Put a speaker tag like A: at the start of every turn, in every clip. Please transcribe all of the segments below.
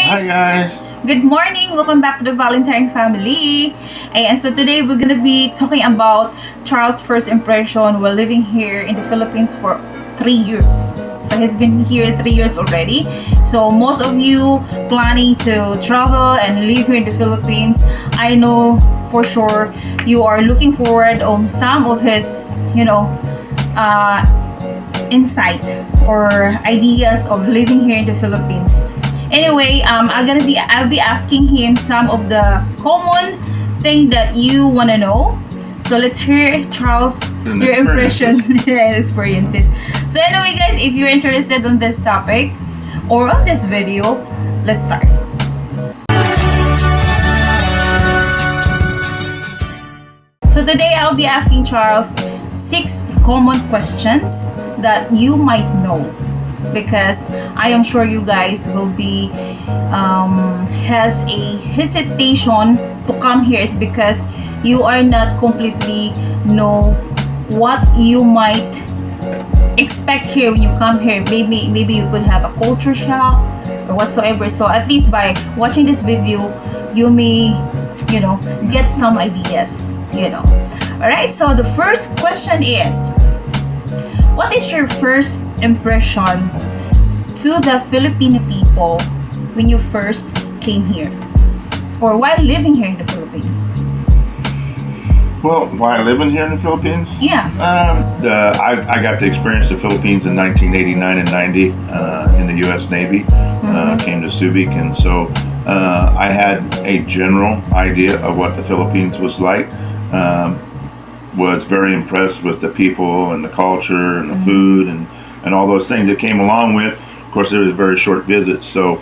A: Hi guys!
B: Good morning! Welcome back to the Ballentine family. And so today we're gonna be talking about Charles' first impression while living here in the Philippines for 3 years. So he's been here 3 years already. So most of you planning to travel and live here in the Philippines, I know for sure you are looking forward on some of his, insight or ideas of living here in the Philippines. Anyway, I'll be asking him some of the common thing that you wanna know. So let's hear Charles your impressions and experiences. So anyway, guys, if you're interested on this topic or on this video, let's start. So today I'll be asking Charles 6 common questions that you might know, because I am sure you guys will be has a hesitation to come here is because you are not completely know what you might expect here when you come here. Maybe you could have a culture shock or whatsoever. So at least by watching this video, you may get some ideas. All right. So the first question is, what is your first impression to the Filipino people when you first came here or while living here in the Philippines?
A: Well, while living here in the Philippines?
B: Yeah.
A: I got to experience the Philippines in 1989 and 90 in the U.S. Navy. Came to Subic, and so I had a general idea of what the Philippines was like. Was very impressed with the people and the culture and the food and all those things that came along with. Of course, it was a very short visit, so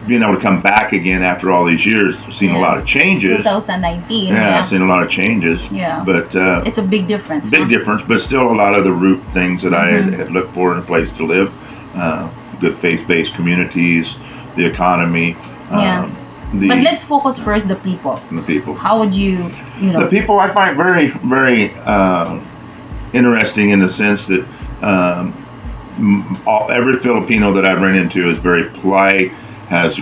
A: being able to come back again after all these years, seen a lot of changes.
B: 2019.
A: Yeah, I've seen a lot of changes.
B: Yeah.
A: But
B: it's a big difference.
A: big difference, but still a lot of the root things that I had looked for in a place to live. Good faith-based communities, the economy.
B: Yeah. But let's focus first the people.
A: The people.
B: How would you
A: The people I find very, very interesting in the sense that every Filipino that I've run into is very polite, has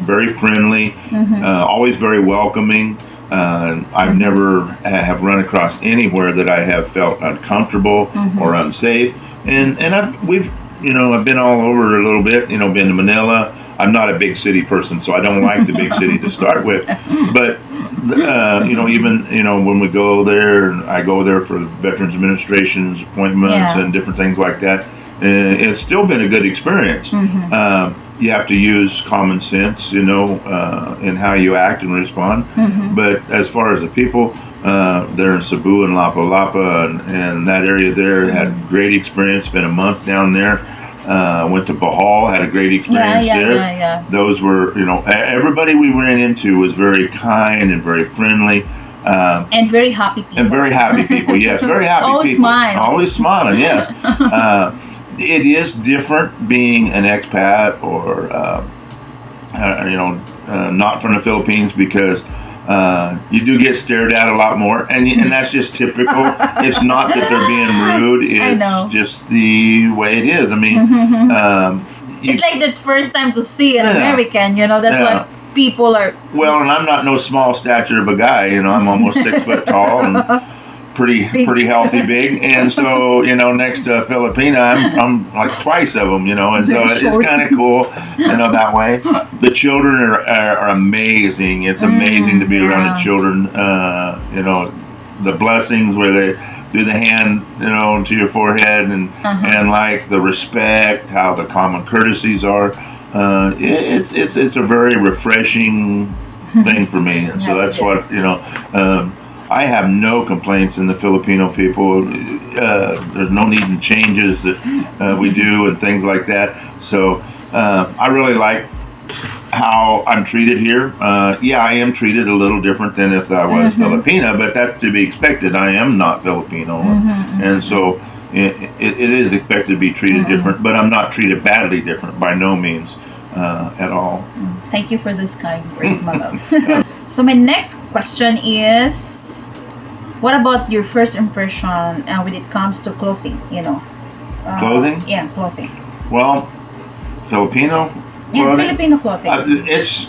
A: very friendly, always very welcoming. I've never have run across anywhere that I have felt uncomfortable or unsafe. And I've been all over a little bit. Been to Manila. I'm not a big city person, so I don't like the big city to start with. But even when we go there, and I go there for Veterans Administration's appointments and different things like that, it's still been a good experience. You have to use common sense, in how you act and respond. But as far as the people, there in Cebu and Lapa and that area there, had great experience. Spent a month down there. Went to Bohol, had a great experience there.
B: Yeah.
A: Those were, everybody we ran into was very kind and very friendly.
B: And very happy people.
A: And very happy people, yes. Very happy
B: Always
A: people.
B: smile.
A: Always smiling, yes. It is different being an expat or, not from the Philippines, because you do get stared at a lot more, and that's just typical. It's not that they're being rude; it's just the way it is. I mean,
B: it's like this first time to see an American. That's what people are.
A: Well, and I'm not no small stature of a guy. I'm almost 6 foot tall and pretty healthy, big. And so next to a Filipina, I'm like twice of them. And so it's kind of cool, that way. The children are amazing. It's amazing to be around the children. The blessings where they do the hand, to your forehead, and like the respect, how the common courtesies are. It's a very refreshing thing for me, and so that's what I have no complaints in the Filipino people. There's no need in changes that we do and things like that. So I really like how I'm treated here. I am treated a little different than if I was Filipina, but that's to be expected. I am not Filipino, and so it is expected to be treated different, but I'm not treated badly different by no means at all.
B: Thank you for those kind words, my love. So my next question is, what about your first impression when it comes to clothing?
A: Clothing?
B: Yeah, clothing.
A: Well, Filipino
B: Yeah,
A: clothing.
B: Filipino clothing.
A: It's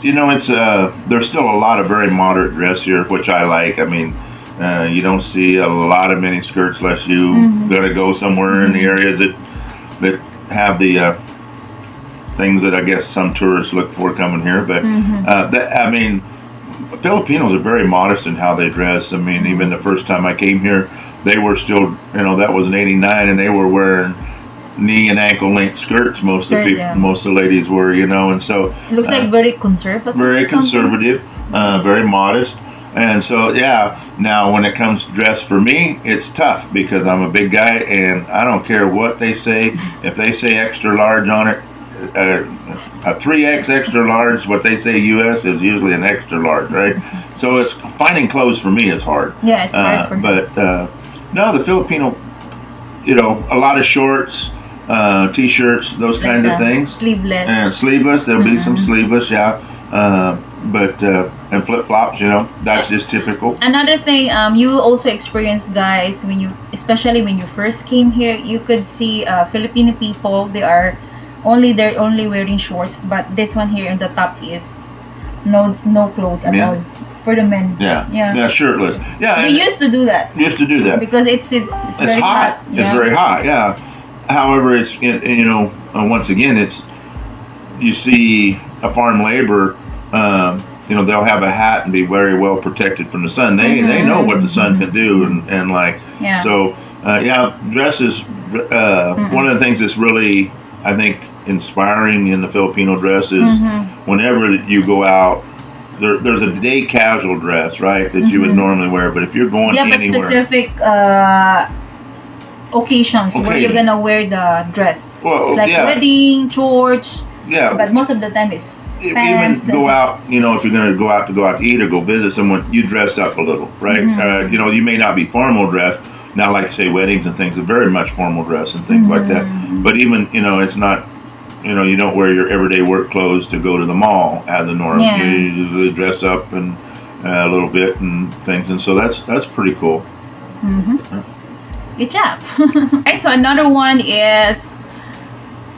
A: there's still a lot of very moderate dress here, which I like. I mean, you don't see a lot of mini skirts unless you gotta go somewhere in the areas that have the things that I guess some tourists look for coming here. But I mean, Filipinos are very modest in how they dress. I mean, even the first time I came here, they were still, that was in '89, and they were wearing knee and ankle length skirts. Most of the people,
B: Yeah.
A: most of the ladies were, and so
B: Looks like very conservative.
A: very
B: or something.
A: conservative, very modest. And so, yeah, now when it comes to dress for me, it's tough because I'm a big guy and I don't care what they say. If they say extra large on it, a 3X extra large, what they say US is usually an extra large, right? So it's finding clothes for me is hard.
B: Yeah, it's hard for me.
A: But no, the Filipino, a lot of shorts, t-shirts, those kinds of things.
B: Sleeveless.
A: And sleeveless, there'll be some sleeveless, yeah. But and flip-flops, that's just typical.
B: Another thing, you also experience, guys, especially when you first came here, you could see Filipino people. They're only wearing shorts, but this one here in the top is no clothes at all for the men.
A: Yeah, shirtless. Yeah,
B: we used to do that.
A: Used to do that
B: because it's very hot.
A: It's very hot. Yeah. However, it's once again, you see a farm labor. They'll have a hat and be very well protected from the sun. They know what the sun can do, and like so. Dress is one of the things that's really, I think, inspiring in the Filipino dress is whenever you go out. There's a day casual dress, right, that you would normally wear, but if you're going
B: you have
A: anywhere,
B: a specific occasions where you're gonna wear the dress.
A: Well,
B: it's like wedding, church.
A: Yeah,
B: but most of the time it's
A: pants. Even go out. If you're gonna go out to eat or go visit someone, you dress up a little, right? You may not be formal dressed. Now, like say weddings and things, are very much formal dress and things like that. But even it's not. You don't wear your everyday work clothes to go to the mall as the norm.
B: Yeah.
A: You usually dress up and a little bit and things, and so that's pretty cool.
B: Good job. Right, so another one is,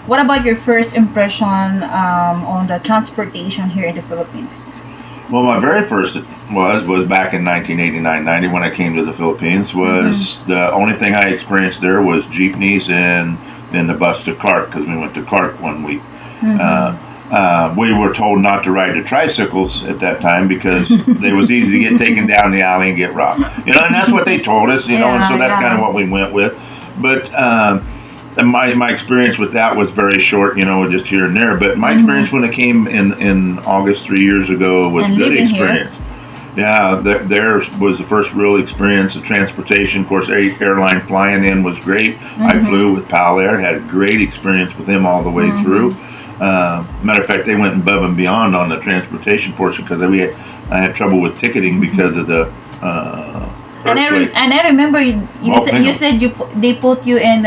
B: what about your first impression on the transportation here in the Philippines?
A: Well, my very first was back in 1989-90 when I came to the Philippines. Was the only thing I experienced there was jeepneys and then the bus to Clark, because we went to Clark one week. We were told not to ride the tricycles at that time because they was easy to get taken down the alley and get robbed. And that's what they told us, and so that's kind of what we went with. But my experience with that was very short, just here and there. But my experience when I came in August 3 years ago was a good experience. Yeah, there was the first real experience of transportation. Of course, Airline flying in was great. I flew with Pal Air, had a great experience with them all the way through. Matter of fact, they went above and beyond on the transportation portion because I had trouble with ticketing because of the earthquake.
B: And I remember you said they put you in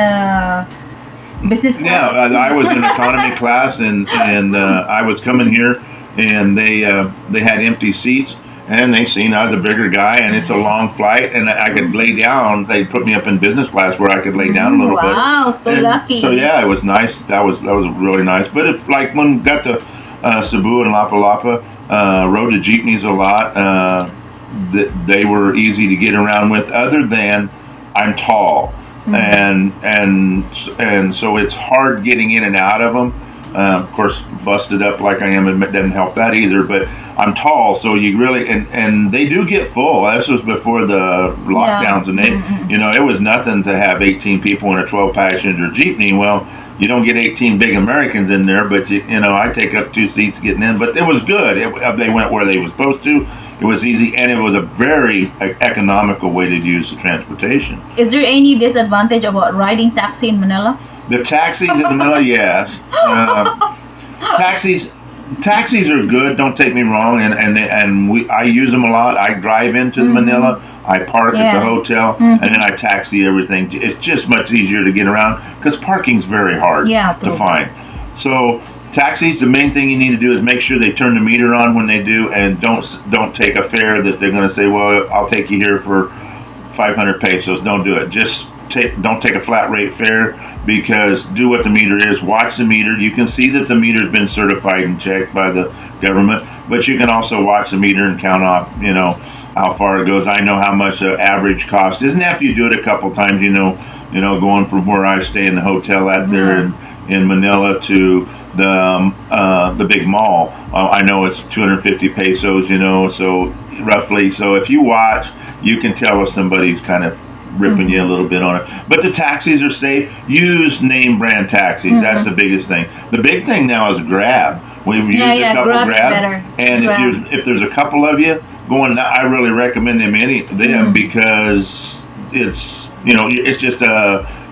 B: business class.
A: Yeah, I was in economy class, and I was coming here, and they had empty seats. And they seen I was a bigger guy, and it's a long flight, and I could lay down. They put me up in business class where I could lay down a little bit.
B: Wow, so lucky.
A: So yeah, it was nice. That was really nice. But when we got to Cebu and Lapa, rode the jeepneys a lot. They were easy to get around with. Other than I'm tall, and so it's hard getting in and out of them. Of course, busted up like I am, it doesn't help that either. But I'm tall, so you really and they do get full. This was before the lockdowns, and it was nothing to have 18 people in a 12-passenger jeepney. Well, you don't get 18 big Americans in there, but I take up 2 seats getting in. But it was good. They went where they were supposed to. It was easy, and it was a very economical way to use the transportation.
B: Is there any disadvantage about riding taxi in Manila?
A: The taxis in Manila, yes. Taxis are good. Don't take me wrong, and I use them a lot. I drive into Manila. I park at the hotel, and then I taxi everything. It's just much easier to get around because parking's very hard to find. So taxis, the main thing you need to do is make sure they turn the meter on when they do, and don't take a fare that they're going to say, well, I'll take you here for 500 pesos. Don't do it. Just don't take a flat rate fare, because do what the meter is. Watch the meter. You can see that the meter's been certified and checked by the government, but you can also watch the meter and count off, how far it goes. I know how much the average cost is, and after you do it a couple times, going from where I stay in the hotel out there in Manila to the big mall, I know it's 250 pesos, so roughly. So if you watch, you can tell if somebody's kind of ripping you a little bit on it. But the taxis are safe. Use name brand taxis. That's the biggest thing. The big thing now is Grab. We've used a couple
B: Grab's
A: Grab,
B: better.
A: and if there's a couple of you going, I really recommend them because it's it's just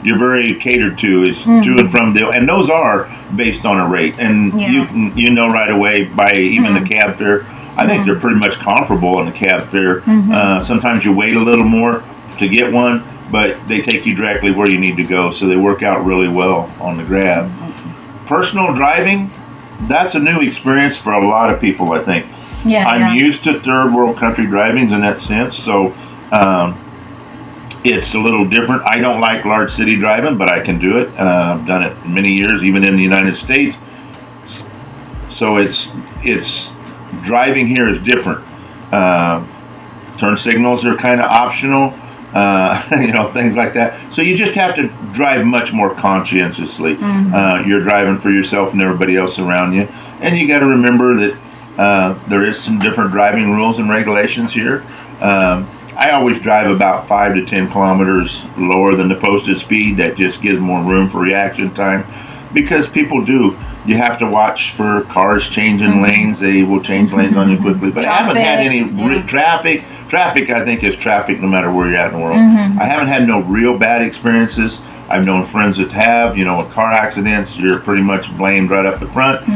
A: you're very catered to. It's to and from and those are based on a rate, and you know right away by even the cab fare. I think they're pretty much comparable in the cab fare. Sometimes you wait a little more to get one, but they take you directly where you need to go, so they work out really well on the Grab. Personal driving, that's a new experience for a lot of people, I think. I'm used to third world country driving in that sense, so it's a little different. I don't like large city driving, but I can do it. I've done it many years, even in the United States. So it's driving here is different. Turn signals are kind of optional, things like that. So you just have to drive much more conscientiously. You're driving for yourself and everybody else around you, and you got to remember that there is some different driving rules and regulations here. I always drive about 5 to 10 kilometers lower than the posted speed. That just gives more room for reaction time, because people do. You have to watch for cars changing lanes. They will change lanes on you quickly. But I haven't had any traffic. Traffic, I think, is traffic no matter where you're at in the world. I haven't had no real bad experiences. I've known friends that have, with car accidents, you're pretty much blamed right up the front.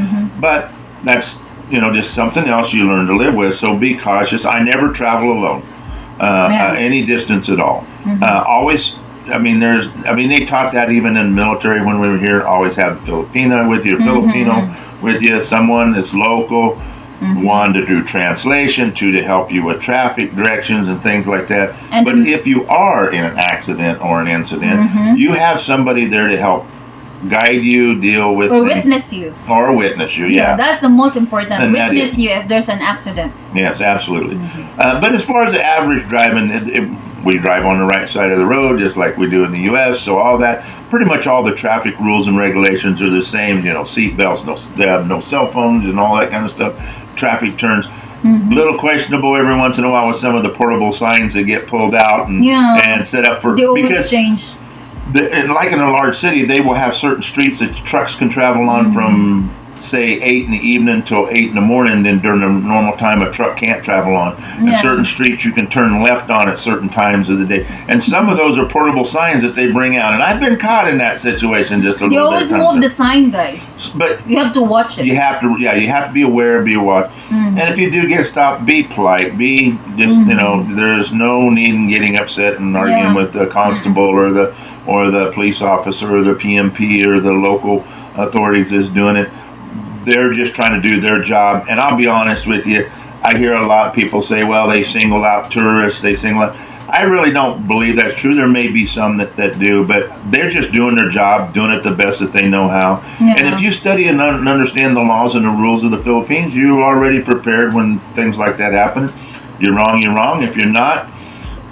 A: But that's, just something else you learn to live with. So be cautious. I never travel alone, any distance at all. Always. They taught that even in the military when we were here. Always have a Filipino with you, Filipino with you, someone that's local, one to do translation, two to help you with traffic directions and things like that. But if you are in an accident or an incident, you have somebody there to help guide you, deal with
B: or witness you.
A: Or witness you,
B: yeah. That's the most important. And witness you if there's an accident.
A: Yes, absolutely. But as far as the average driving, we drive on the right side of the road just like we do in the U.S. So all that, pretty much all the traffic rules and regulations are the same. Seat belts, they have no cell phones and all that kind of stuff. Traffic turns. Little questionable every once in a while with some of the portable signs that get pulled out and set up for,
B: they always change.
A: Like in a large city, they will have certain streets that trucks can travel on from, say, 8 in the evening till 8 in the morning. Then during the normal time, a truck can't travel on. And certain streets you can turn left on at certain times of the day. And some of those are portable signs that they bring out. And I've been caught in that situation just a little bit.
B: They always move the sign, guys.
A: But
B: you have to watch it.
A: You have to be aware, be watch. And if you do get stopped, be polite. Be just, there's no need in getting upset and arguing with the constable or the police officer or the PMP or the local authorities that's doing it. They're just trying to do their job. And I'll be honest with you, I hear a lot of people say, well, they single out tourists, I really don't believe that's true. There may be some that do, but they're just doing their job, doing it the best that they know how. And if you study and understand the laws and the rules of the Philippines, you're already prepared when things like that happen. You're wrong, you're wrong. If you're not,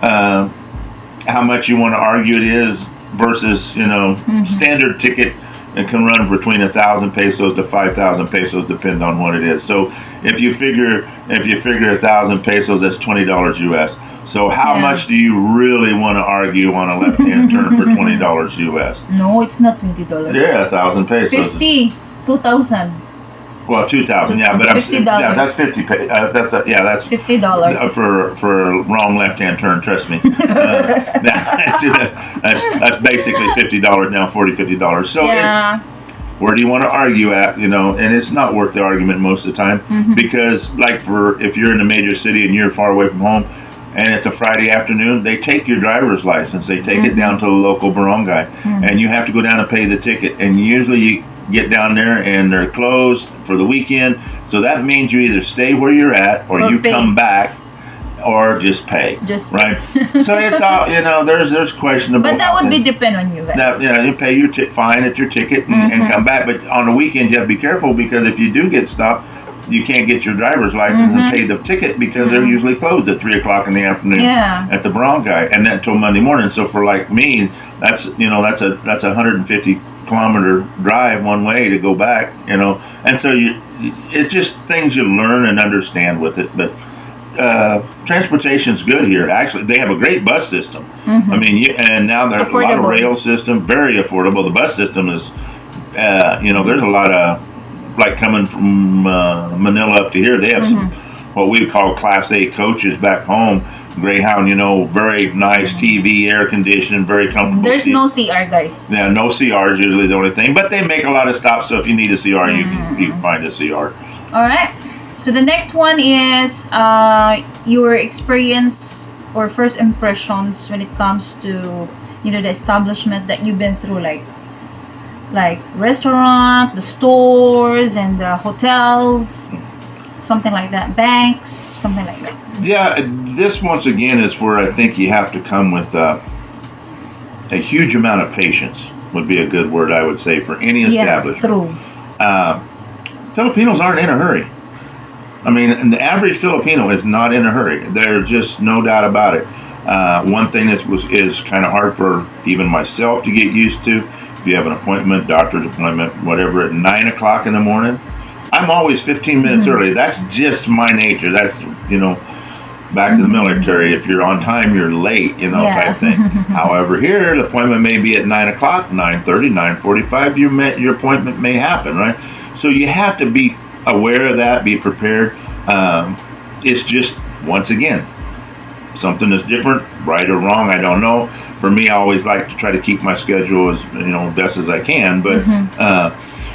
A: how much you want to argue it is versus, standard ticket. It can run between 1,000 pesos to 5,000 pesos, depending on what it is. So if you figure 1,000 pesos, that's $20 US. So how much do you really want to argue on a left-hand turn for $20 US?
B: No, it's not $20.
A: Yeah, 1,000 pesos.
B: 2,000.
A: Well, 2,000. Yeah, but
B: $50.
A: That's 50. That's
B: $50
A: for wrong left-hand turn. Trust me. That's basically $50 now. $50. So where do you want to argue at? And it's not worth the argument most of the time because, if you're in a major city and you're far away from home, and it's a Friday afternoon, they take your driver's license. They take it down to the local barangay, and you have to go down and pay the ticket. And usually you get down there and they're closed for the weekend. So that means you either stay where you're at or you come back or just pay.
B: Just
A: right. So it's all there's questionable.
B: But that would be depend on you guys.
A: That, you pay your fine at your ticket and come back. But on the weekend you have to be careful because if you do get stopped, you can't get your driver's license and pay the ticket because they're usually closed at 3:00 in the afternoon at the Bronchi, and then till Monday morning. So for like me, that's that's a 150-kilometer drive one way to go back, and so it's just things you learn and understand with it. But transportation's good here. Actually, they have a great bus system. I mean, and now there's a lot of rail system, very affordable. The bus system is, there's a lot of. Like coming from Manila up to here, they have some what we call Class A coaches back home. Greyhound, very nice TV, air conditioned, very comfortable.
B: There's
A: seats.
B: no CR, guys.
A: Yeah, no CR is usually the only thing, but they make a lot of stops. So if you need a CR, you can find a CR.
B: All right. So the next one is your experience or first impressions when it comes to the establishment that you've been through, like restaurant, the stores, and the hotels, something like that, banks, something like that.
A: Yeah, this once again is where I think you have to come with a huge amount of patience. Would be a good word, I would say, for any establishment.
B: True.
A: Filipinos aren't in a hurry. I mean, the average Filipino is not in a hurry. There's just no doubt about it. One thing that is kind of hard for even myself to get used to. If you have an appointment, doctor's appointment, whatever, at 9:00 in the morning, I'm always 15 minutes early. That's just my nature. That's, back to the military. If you're on time, you're late, type thing. However, here, the appointment may be at 9:00, 9:30, 9:45. Your appointment may happen, right? So you have to be aware of that, be prepared. It's just, once again, something that's different, right or wrong, I don't know. For me, I always like to try to keep my schedule as best as I can. But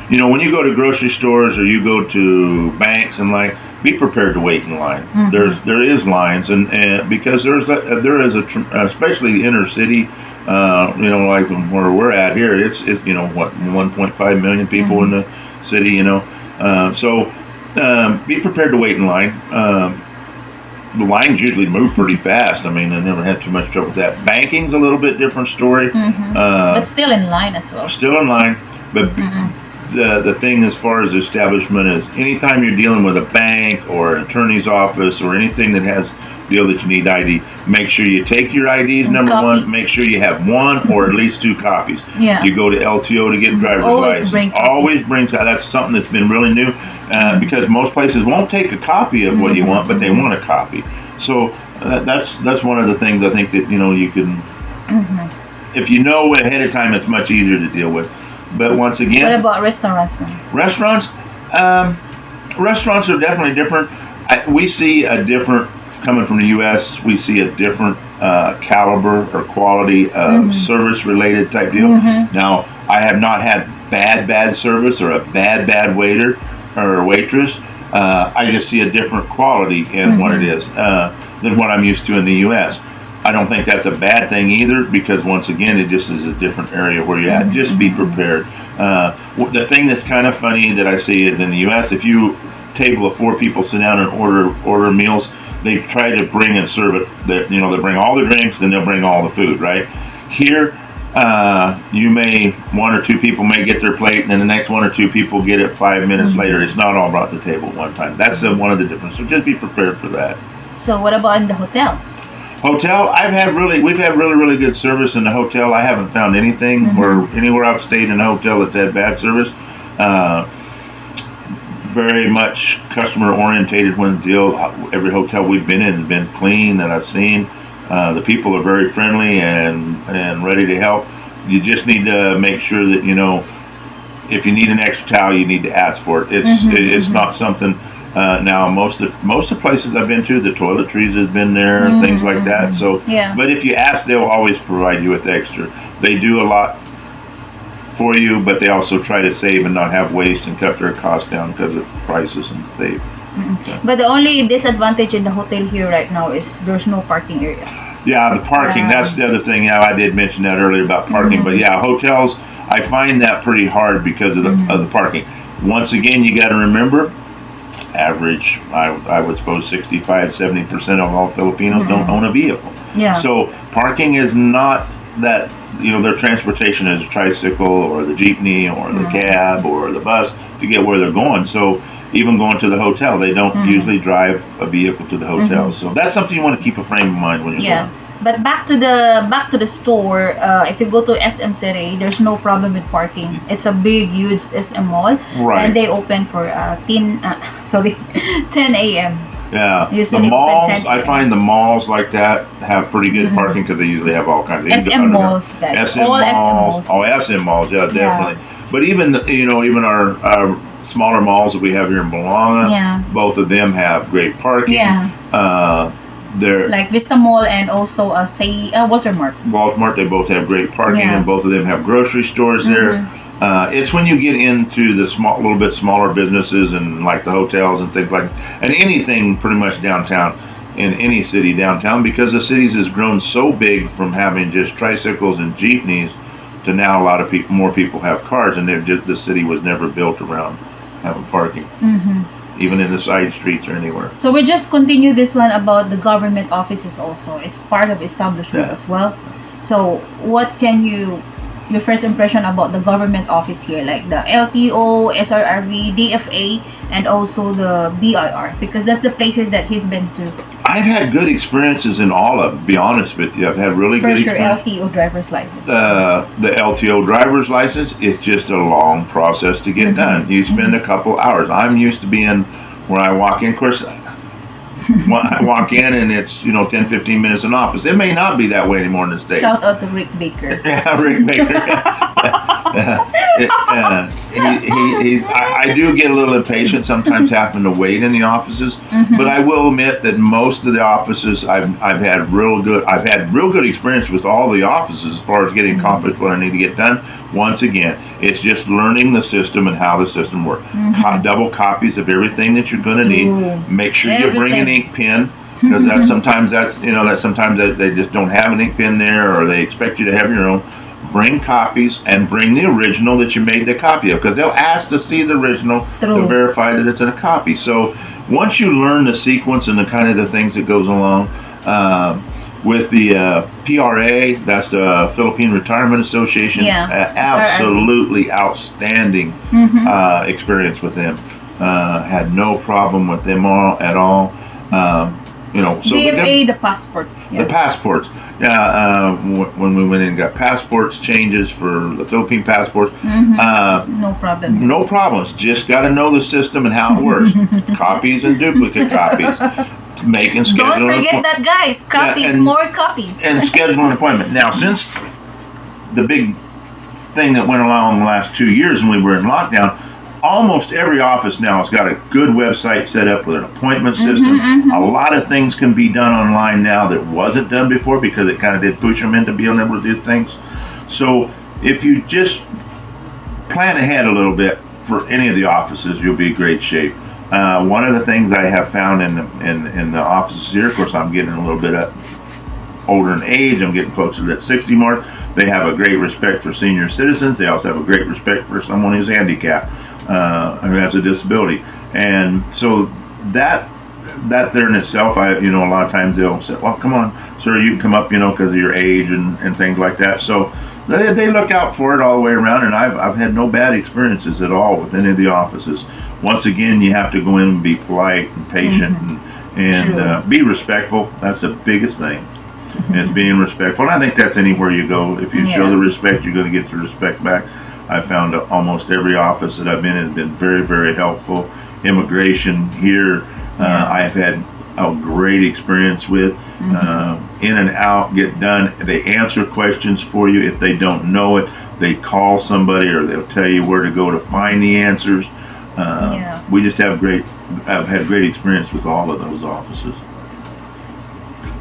A: when you go to grocery stores or you go to banks and be prepared to wait in line. There is lines, and because there is especially inner city, like where we're at here, it's 1.5 million people in the city, so be prepared to wait in line. The lines usually move pretty fast. I mean, I never had too much trouble with that. Banking's a little bit different story.
B: But still in line as well.
A: Still in line. But the thing as far as the establishment is anytime you're dealing with a bank or an attorney's office or anything that has deal that you need ID, make sure you take your IDs, number
B: copies.
A: one. Make sure you have one or at least 2 copies.
B: Yeah.
A: You go to LTO to get driver's license. Always bring copies. That's something that's been really new because most places won't take a copy of what you want, but they want a copy. So that's one of the things I think that you can. If you know ahead of time, it's much easier to deal with. But once again,
B: what about restaurants now?
A: Restaurants are definitely different. We see a different. Coming from the U.S., we see a different caliber or quality of service-related type deal. Now, I have not had bad service or a bad waiter or waitress. I just see a different quality in what it is than what I'm used to in the U.S. I don't think that's a bad thing either because, once again, it just is a different area where you're at. Just be prepared. The thing that's kind of funny that I see is in the U.S., if you table of 4 people sit down and order meals, they try to bring and serve it. They bring all the drinks, then they'll bring all the food. Right here, one or two people may get their plate, and then the next 1 or 2 people get it 5 minutes later. It's not all brought to the table at one time. That's one of the differences. So just be prepared for that.
B: So what about in the hotels?
A: Hotel, we've had really good service in the hotel. I haven't found anything where anywhere I've stayed in a hotel that's had bad service. Very much customer orientated when deal. Every hotel we've been in has been clean that I've seen. The people are very friendly and ready to help. You just need to make sure that if you need an extra towel, you need to ask for it. It's not something. Now most of places I've been to, the toiletries has been there, things like that. So, but if you ask, they'll always provide you with extra. They do a lot for you, but they also try to save and not have waste and cut their costs down because of prices and save.
B: Yeah. But the only disadvantage in the hotel here right now is there's no parking area.
A: Yeah, the parking, that's the other thing. Yeah, I did mention that earlier about parking, but yeah, hotels, I find that pretty hard because of the parking. Once again, you got to remember, average, I would suppose 65-70% of all Filipinos don't own a vehicle.
B: Yeah.
A: So parking is not that, their transportation is a tricycle or the jeepney or the cab or the bus to get where they're going. So even going to the hotel, they don't usually drive a vehicle to the hotel. So that's something you want to keep a frame of mind when you're going.
B: But back to the store. If you go to SM City, there's no problem with parking. It's a big, huge SM mall,
A: Right.
B: and they open for 10 a.m.
A: Yeah,
B: Usually
A: the
B: open
A: malls.
B: 10
A: I find the malls like that have pretty good parking because they usually have all kinds of
B: SM malls, guys.
A: SM
B: All SM
A: malls.
B: malls.
A: Oh, SM malls. Yeah, definitely. But even even our smaller malls that we have here in Bologna, both of them have great parking.
B: Yeah.
A: They're
B: Like Vista Mall and also Walter Mart.
A: Walmart. They both have great parking,
B: Yeah.
A: and both of them have grocery stores there. It's when you get into the little bit smaller businesses and like the hotels and things like, and anything pretty much downtown in any city downtown, because the cities has grown so big from having just tricycles and jeepneys to now a lot of more people have cars, and the city was never built around having parking, even in the side streets or anywhere.
B: So we just continue this one about the government offices also. It's part of establishment as well. So what can your first impression about the government office here, like the LTO, SRRV, DFA, and also the BIR, because that's the places that he's been to.
A: I've had good experiences in all of them, to be honest with you. I've had really good
B: First, your
A: experiences.
B: LTO driver's license.
A: The LTO driver's license, it's just a long process to get done. You spend a couple hours. I'm used to being where I walk in. Of course, I walk in and it's 10-15 minutes in office. It may not be that way anymore in the States.
B: Shout out to Rick Baker.
A: Yeah, Rick Baker. I do get a little impatient sometimes having to wait in the offices, but I will admit that most of the offices I've had real good experience with all the offices as far as getting accomplished what I need to get done. Once again, it's just learning the system and how the system works. Double copies of everything that you're going to need. Make sure you bring an ink pen, because sometimes they just don't have an ink pen there, or they expect you to have your own. Bring copies and bring the original that you made the copy of, because they'll ask to see the original to verify that it's in a copy. So once you learn the sequence and the kind of the things that goes along with the PRA, that's the Philippine Retirement Association, absolutely outstanding experience with them. Had no problem with them at all. So
B: DFA, the passport.
A: The passports. When we went in and got passports changes for the Philippine passports.
B: No problem.
A: No problems. Just got to know the system and how it works. Copies and duplicate copies. Make and schedule.
B: Don't forget that, guys. Copies, more copies.
A: And schedule an appointment. Now, since the big thing that went along the last 2 years when we were in lockdown, almost every office now has got a good website set up with an appointment system. A lot of things can be done online now that wasn't done before, because it kind of did push them into being able to do things. So if you just plan ahead a little bit for any of the offices, you'll be in great shape. One of the things I have found in the offices here, of course, I'm getting a little bit older in age. I'm getting closer to that 60 mark. They have a great respect for senior citizens. They also have a great respect for someone who's handicapped, who has a disability. And so that there in itself, a lot of times they'll say, well, come on, sir, you can come up, because of your age and things like that. So they look out for it all the way around, and I've had no bad experiences at all with any of the offices. Once again, you have to go in and be polite and patient and be respectful. That's the biggest thing, is being respectful. And I think that's anywhere you go. If you show the respect, you're going to get the respect back. I found almost every office that I've been in has been very, very helpful. Immigration here, I've had a great experience with. In and out, get done. They answer questions for you. If they don't know it, they call somebody, or they'll tell you where to go to find the answers. We just I've had great experience with all of those offices.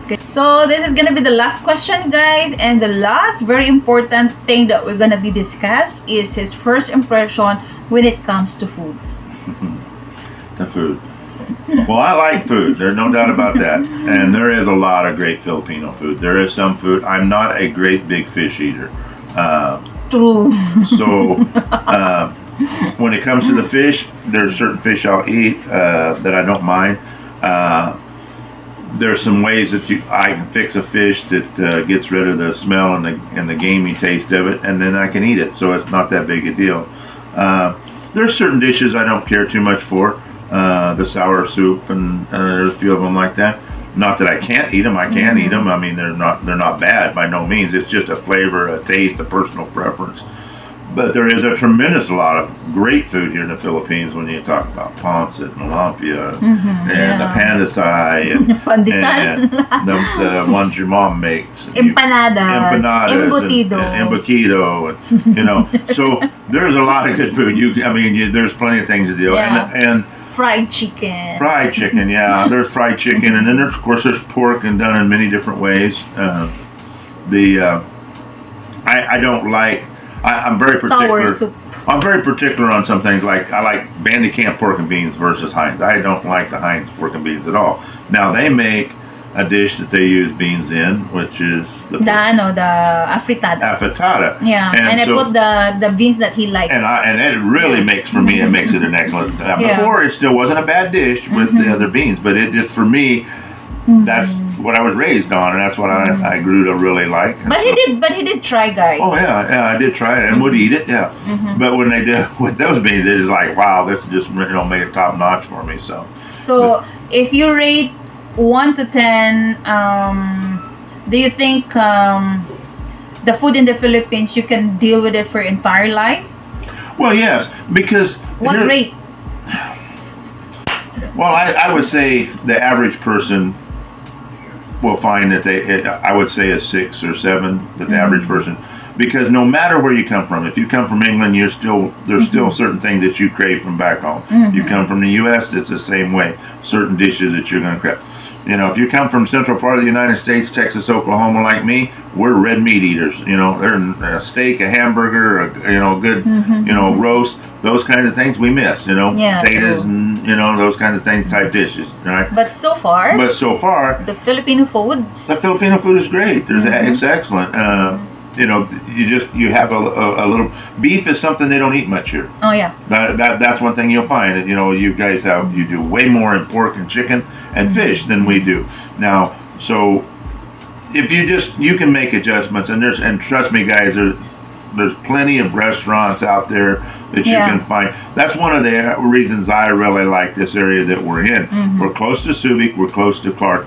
B: Good. So this is gonna be the last question, guys, and the last very important thing that we're gonna be discuss is his first impression when it comes to foods.
A: The food. Well, I like food. There's no doubt about that. And there is a lot of great Filipino food. There is some food. I'm not a great big fish eater.
B: True.
A: So when it comes to the fish, there's certain fish I'll eat that I don't mind. There's some ways that I can fix a fish that gets rid of the smell and the gamey taste of it, and then I can eat it, so it's not that big a deal. There's certain dishes I don't care too much for, the sour soup, and there's a few of them like that. Not that I can't eat them. I can eat them. I mean, they're not bad by no means. It's just a flavor, a taste, a personal preference. But there is a tremendous lot of great food here in the Philippines when you talk about pancit and lumpia and the pandesal and the ones your mom makes.
B: Empanadas. Embutido.
A: And embutido. And, so there's a lot of good food. There's plenty of things to do.
B: Yeah.
A: And
B: fried chicken.
A: Fried chicken, yeah. There's fried chicken. And then, of course, there's pork and done in many different ways. I don't like... I'm very particular.
B: Sour soup.
A: I'm very particular on some things. Like I like Bandicamp pork and beans versus Heinz. I don't like the Heinz pork and beans at all. Now they make a dish that they use beans in, which is the
B: afritada.
A: Afritada.
B: Yeah, and I put the beans that he likes.
A: And it really makes for me. It makes it an excellent. Before it still wasn't a bad dish with the other beans, but it just for me. That's what I was raised on, and that's what I grew to really like. And
B: but he did try, guys.
A: Oh yeah, I did try it and would eat it. Yeah, but when they did with those beans, it is like, wow, this just made it top notch for me. So
B: if you rate 1 to 10, do you think the food in the Philippines you can deal with it for your entire life?
A: Well, yes, because
B: what rate?
A: Well, I would say the average person will find that I would say a 6 or 7, that the average person, because no matter where you come from, if you come from England, there's still certain things that you crave from back home. You come from the U.S., it's the same way. Certain dishes that you're going to crave. If you come from central part of the United States, Texas, Oklahoma, like me, we're red meat eaters. They're a steak, a hamburger, a good, roast, those kind of things we miss. Potatoes and those kind of things, type dishes. Right?
B: But so far, the Filipino food.
A: The Filipino food is great. It's excellent. You have a little beef is something they don't eat much here.
B: Oh yeah.
A: That's one thing you'll find. You guys you do way more in pork and chicken and fish than we do. Now, so if you can make adjustments, and trust me, guys, there's plenty of restaurants out there that you can find. That's one of the reasons I really like this area that we're in. We're close to Subic, we're close to Clark,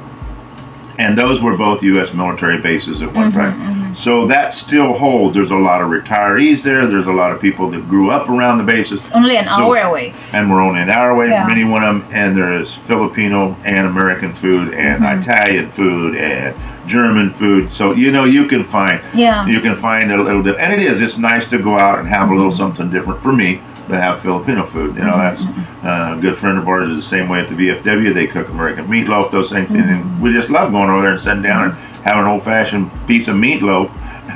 A: and those were both U.S. military bases at one time. So that still holds. There's a lot of retirees there. There's a lot of people that grew up around the bases.
B: It's only an hour away.
A: And we're only an hour away from any one of them. And there is Filipino and American food and Italian food and German food. So, you can find a little bit. And it's nice to go out and have a little something different for me to have Filipino food. That's a good friend of ours is the same way at the VFW. They cook American meatloaf, those things. And we just love going over there and sitting down and having an old-fashioned piece of meatloaf,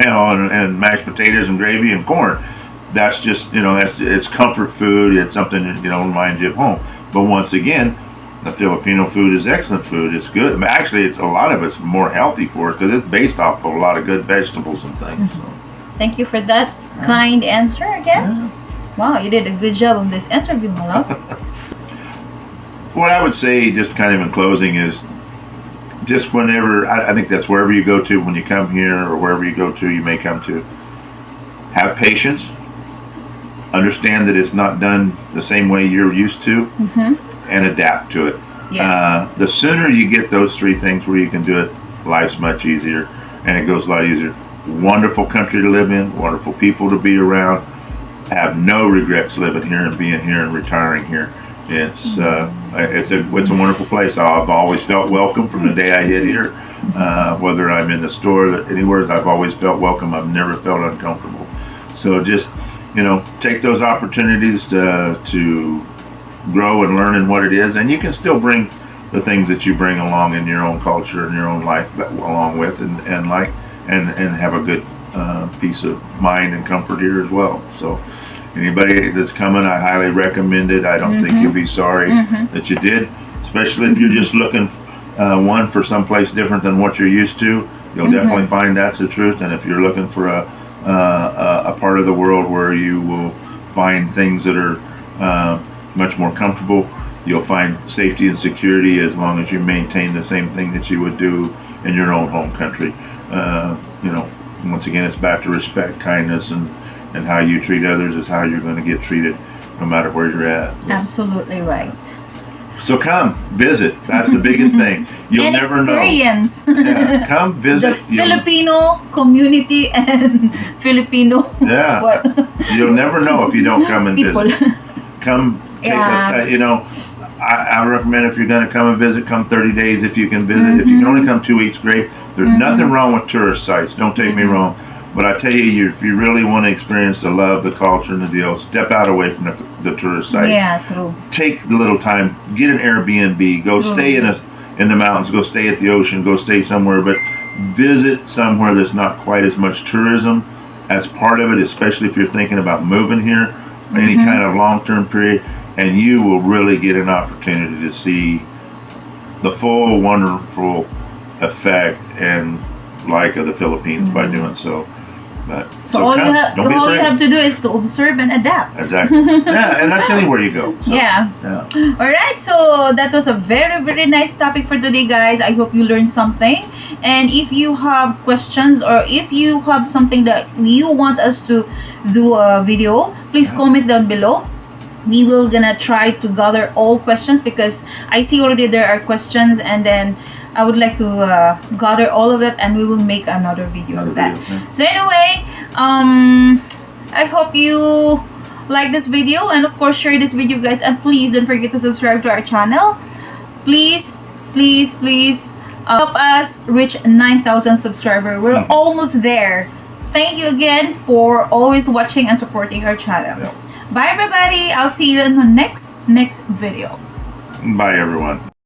A: and mashed potatoes and gravy and corn. That's just, it's comfort food. It's something that, reminds you of home. But once again, the Filipino food is excellent food. It's good. Actually, a lot of it's more healthy for us because it's based off of a lot of good vegetables and things. So.
B: Thank you for that kind answer again. Yeah. Wow, you did a good job on this interview, my love.
A: What I would say, just kind of in closing, is just whenever, I think that's wherever you go to, when you come here or wherever you go to, you may come to, have patience, understand that it's not done the same way you're used to, and adapt to it. Yeah. The sooner you get those 3 things where you can do it, life's much easier, and it goes a lot easier. Wonderful country to live in, wonderful people to be around, have no regrets living here and being here and retiring here. It's a wonderful place. I've always felt welcome from the day I hit here. Whether I'm in the store or anywhere, I've always felt welcome. I've never felt uncomfortable. So just take those opportunities to grow and learn in what it is, and you can still bring the things that you bring along in your own culture and your own life along with, and have a good peace of mind and comfort here as well. So. Anybody that's coming, I highly recommend it. I don't think you'll be sorry that you did, especially if you're just looking for someplace different than what you're used to. You'll definitely find that's the truth. And if you're looking for a part of the world where you will find things that are much more comfortable. You'll find safety and security as long as you maintain the same thing that you would do in your own home country. Once again, it's back to respect, kindness, and how you treat others is how you're going to get treated no matter where you're at.
B: Absolutely right.
A: So come visit. That's the biggest thing. You'll
B: and
A: never
B: experience.
A: know. Yeah, come visit.
B: The Filipino community and Filipino.
A: Yeah.
B: What?
A: You'll never know if you don't come and
B: People.
A: visit. Come take I recommend if you're going to come and visit, come 30 days if you can visit. If you can only come 2 weeks, great. There's nothing wrong with tourist sites. Don't take me wrong. But I tell you, if you really want to experience the love, the culture, and the deal, step out away from the tourist sites.
B: Yeah, true.
A: Take a little time. Get an Airbnb. Go stay in the mountains. Go stay at the ocean. Go stay somewhere. But visit somewhere that's not quite as much tourism as part of it, especially if you're thinking about moving here, any kind of long-term period. And you will really get an opportunity to see the full wonderful effect and like of the Philippines by doing so.
B: So all you have to do is to observe and adapt.
A: Exactly. Yeah, and that's anywhere you go. So,
B: yeah. All right. So that was a very, very nice topic for today, guys. I hope you learned something. And if you have questions or if you have something that you want us to do a video, please comment down below. We will gonna try to gather all questions because I see already there are questions, and then I would like to gather all of that, and we will make another video of that. So anyway, I hope you like this video, and of course share this video, guys, and please don't forget to subscribe to our channel. Please help us reach 9,000 subscribers. We're almost there. Thank you again for always watching and supporting our channel. Bye everybody. I'll see you in the next video.
A: Bye everyone.